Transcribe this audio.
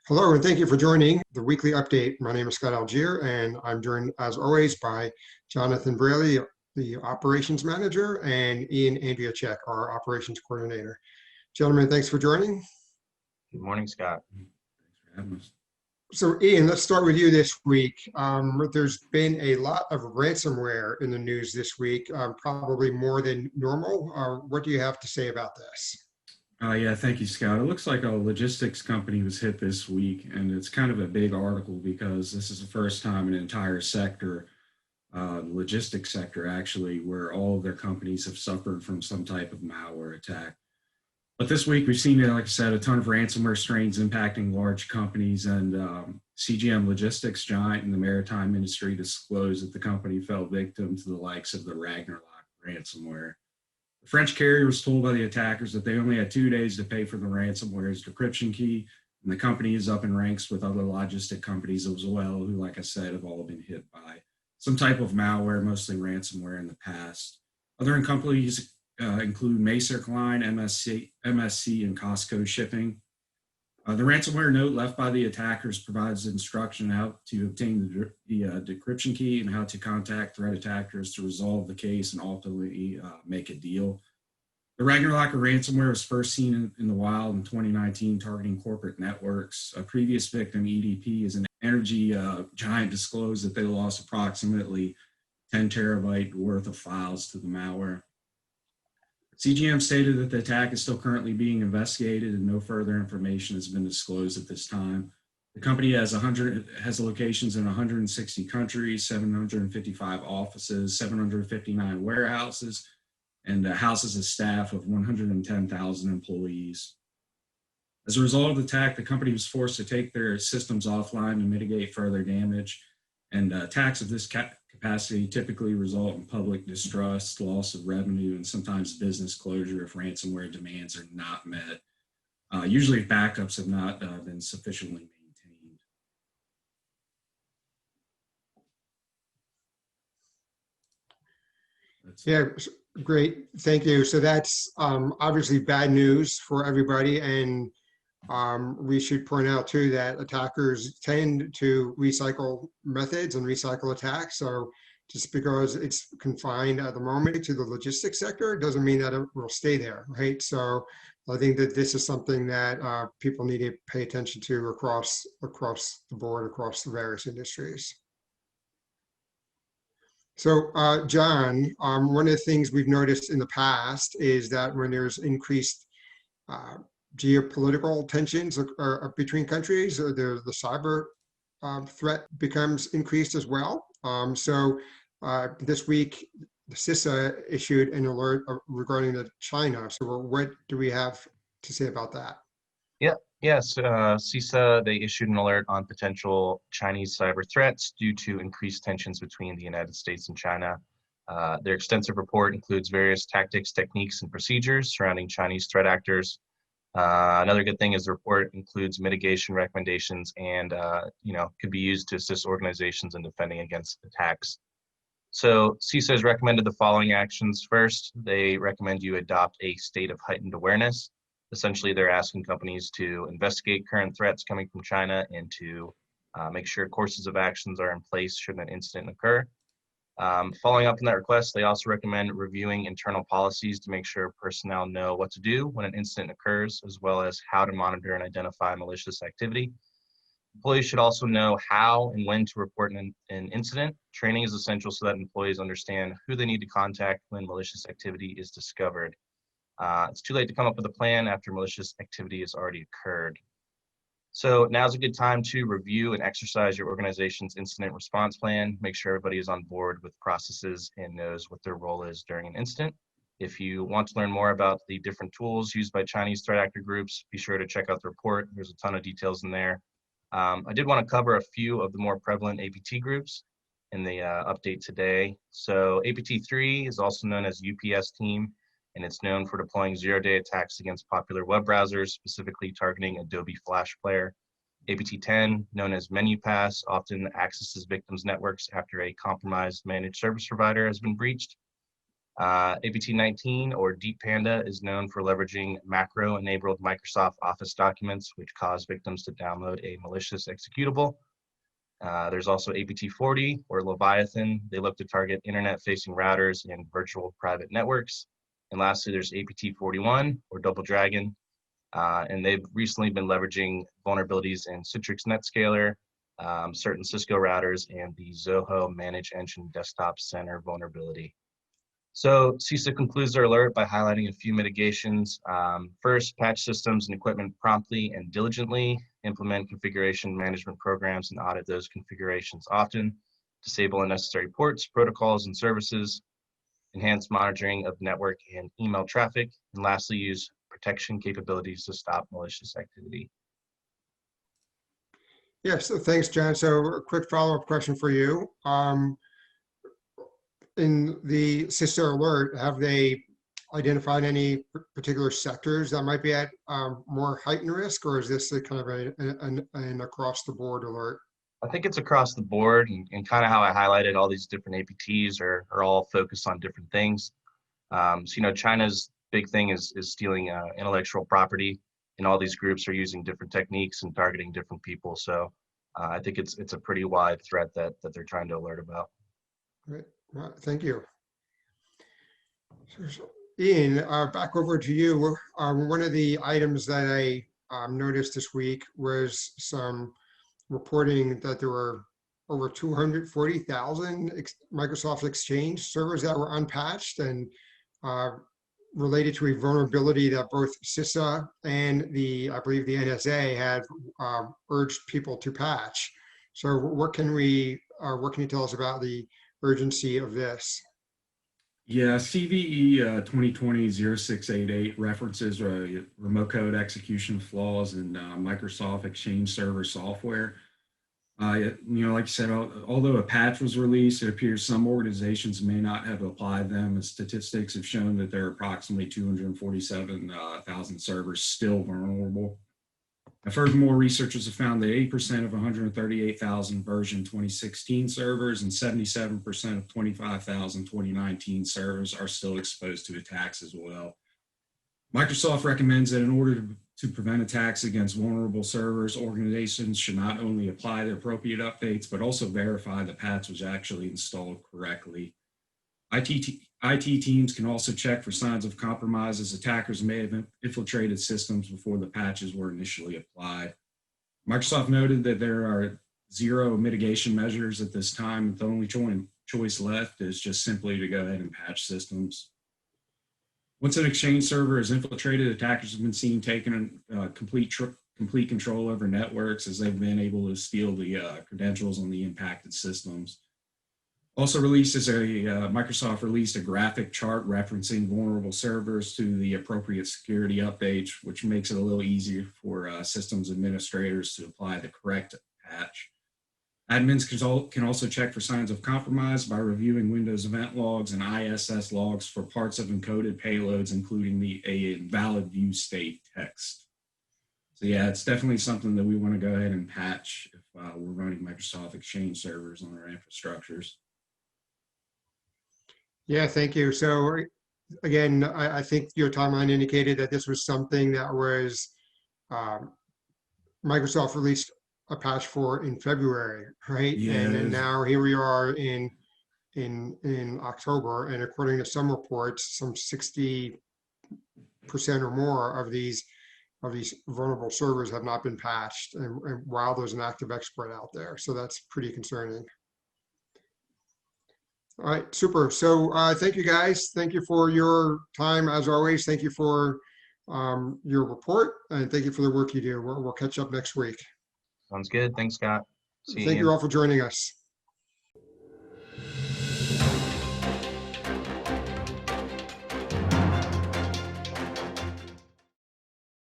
Hello, and thank you for joining the weekly update. My name is Scott Algier, and I'm joined, as always, by Jonathan Braley, the operations manager, and Ian Andriachek, our operations coordinator. Gentlemen, thanks for joining. Good morning, Scott. Thanks for having us. So, Ian, let's start with you this week. There's been a lot of ransomware in the news this week, probably more than normal. What do you have to say about this? Yeah, thank you, Scott. It looks like a logistics company was hit this week, and it's kind of a big article because this is the first time an entire sector, the logistics sector actually, where all of their companies have suffered from some type of malware attack. But this week we've seen, like I said, a ton of ransomware strains impacting large companies, and CGM Logistics giant in the maritime industry disclosed that the company fell victim to the likes of the Ragnarok ransomware. The French carrier was told by the attackers that they only had 2 days to pay for the ransomware's decryption key, and the company is up in ranks with other logistic companies as well, who, like I said, have all been hit by some type of malware, mostly ransomware in the past. Other companies include Macerich Line, MSC, and Costco Shipping. The ransomware note left by the attackers provides instruction how to obtain the decryption key and how to contact threat attackers to resolve the case and ultimately make a deal. The Ragnarok ransomware was first seen in the wild in 2019, targeting corporate networks. A previous victim, EDP, is an energy giant, disclosed that they lost approximately 10 terabyte worth of files to the malware. CGM stated that the attack is still currently being investigated and no further information has been disclosed at this time. The company has locations in 160 countries, 755 offices, 759 warehouses, and houses a staff of 110,000 employees. As a result of the attack, the company was forced to take their systems offline to mitigate further damage, and attacks of this capacity typically result in public distrust, loss of revenue, and sometimes business closure if ransomware demands are not met, usually if backups have not been sufficiently maintained. Yeah, great. Thank you. So that's obviously bad news for everybody. And we should point out too that attackers tend to recycle methods and recycle attacks. So just because it's confined at the moment to the logistics sector doesn't mean that it will stay there, right? So I think that this is something that people need to pay attention to across the board, across the various industries. So, John, one of the things we've noticed in the past is that when there's increased geopolitical tensions between countries, the cyber threat becomes increased as well. This week, the CISA issued an alert regarding China. So what do we have to say about that? Yes, CISA, they issued an alert on potential Chinese cyber threats due to increased tensions between the United States and China. Their extensive report includes various tactics, techniques, and procedures surrounding Chinese threat actors. Another good thing is the report includes mitigation recommendations and could be used to assist organizations in defending against attacks. So CISA has recommended the following actions. First, they recommend you adopt a state of heightened awareness. Essentially, they're asking companies to investigate current threats coming from China and to make sure courses of actions are in place should an incident occur. Following up on that request, they also recommend reviewing internal policies to make sure personnel know what to do when an incident occurs, as well as how to monitor and identify malicious activity. Employees should also know how and when to report an incident. Training is essential so that employees understand who they need to contact when malicious activity is discovered. It's too late to come up with a plan after malicious activity has already occurred. So now's a good time to review and exercise your organization's incident response plan. Make sure everybody is on board with processes and knows what their role is during an incident. If you want to learn more about the different tools used by Chinese threat actor groups, be sure to check out the report. There's a ton of details in there. I did want to cover a few of the more prevalent APT groups in the update today. So APT3 is also known as UPS team, and it's known for deploying zero-day attacks against popular web browsers, specifically targeting Adobe Flash Player. APT10, known as MenuPass, often accesses victims' networks after a compromised managed service provider has been breached. APT-19, or Deep Panda, is known for leveraging macro-enabled Microsoft Office documents, which cause victims to download a malicious executable. There's also APT-40, or Leviathan. They look to target internet-facing routers and virtual private networks. And lastly, there's APT-41, or Double Dragon, and they've recently been leveraging vulnerabilities in Citrix NetScaler, certain Cisco routers, and the Zoho Manage Engine Desktop Center vulnerability. So CISA concludes their alert by highlighting a few mitigations. First, patch systems and equipment promptly and diligently, implement configuration management programs and audit those configurations often, disable unnecessary ports, protocols, and services, enhance monitoring of network and email traffic, and lastly, use protection capabilities to stop malicious activity. Yes, so thanks, John. So a quick follow-up question for you. In the CISA alert, have they identified any particular sectors that might be at more heightened risk, or is this a kind of an across-the-board alert? I think it's across the board, and kind of how I highlighted all these different APTs are all focused on different things. So, China's big thing is stealing intellectual property, and all these groups are using different techniques and targeting different people. So I think it's a pretty wide threat that they're trying to alert about. Great. Well, thank you. So, Ian, back over to you. One of the items that I noticed this week was some reporting that there were over 240,000 Microsoft Exchange servers that were unpatched and related to a vulnerability that both CISA and I believe the NSA had urged people to patch. So what can you tell us about the urgency of this? Yeah, CVE 2020-0688 references remote code execution flaws in Microsoft Exchange Server software. Like you said, although a patch was released, it appears some organizations may not have applied them. And statistics have shown that there are approximately 247,000 servers still vulnerable. And furthermore, researchers have found that 80% of 138,000 version 2016 servers and 77% of 25,000 2019 servers are still exposed to attacks as well. Microsoft recommends that in order to prevent attacks against vulnerable servers, organizations should not only apply the appropriate updates, but also verify the patch was actually installed correctly. IT teams can also check for signs of compromise, as attackers may have infiltrated systems before the patches were initially applied. Microsoft noted that there are 0 mitigation measures at this time, and the only choice left is just simply to go ahead and patch systems. Once an Exchange server is infiltrated, attackers have been seen taking complete control over networks, as they've been able to steal the credentials on the impacted systems. Also released is Microsoft released a graphic chart referencing vulnerable servers to the appropriate security updates, which makes it a little easier for systems administrators to apply the correct patch. Admins can also check for signs of compromise by reviewing Windows event logs and ISS logs for parts of encoded payloads, including the invalid view state text. So yeah, it's definitely something that we want to go ahead and patch if we're running Microsoft Exchange servers on our infrastructures. Yeah, thank you. So again, I think your timeline indicated that this was something that was Microsoft released a patch for in February, right? Yeah, and now here we are in October, and according to some reports, some 60% or more of these vulnerable servers have not been patched, and while there's an active exploit out there. So that's pretty concerning. All right, super. So thank you guys. Thank you for your time as always. Thank you for your report, and thank you for the work you do. We'll catch up next week. Sounds good. Thanks, Scott. See you. Thank you all for joining us.